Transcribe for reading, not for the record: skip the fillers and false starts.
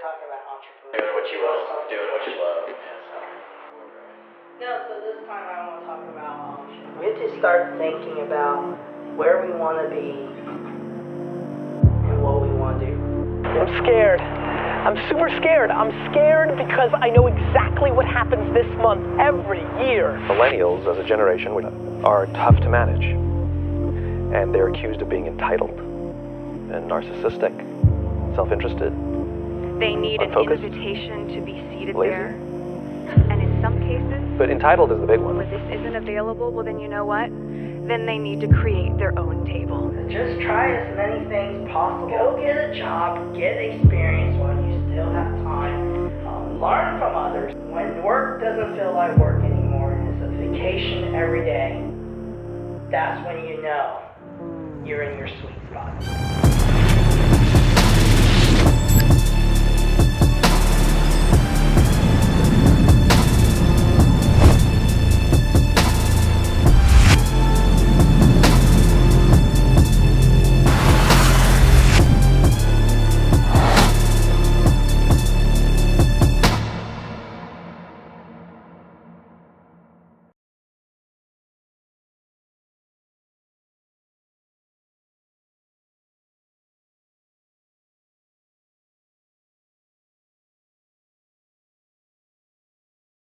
talking about entrepreneurship. Doing what you love. Doing what you love. No, so this time I want to talk about we have to start thinking about where we want to be and what we want to do. I'm scared. I'm super scared. I'm scared because I know exactly what happens this month every year. Millennials, as a generation, are tough to manage. And they're accused of being entitled and narcissistic, self-interested. They need an unfocused, invitation to be seated lazy. there. And in some cases, But entitled is the big one. where this isn't available, well then you know what? Then they need to create their own table. Just try as many things possible. Go get a job, get experience while you still have time. Learn from others. When work doesn't feel like work anymore and it's a vacation every day, that's when you know you're in your sweet spot.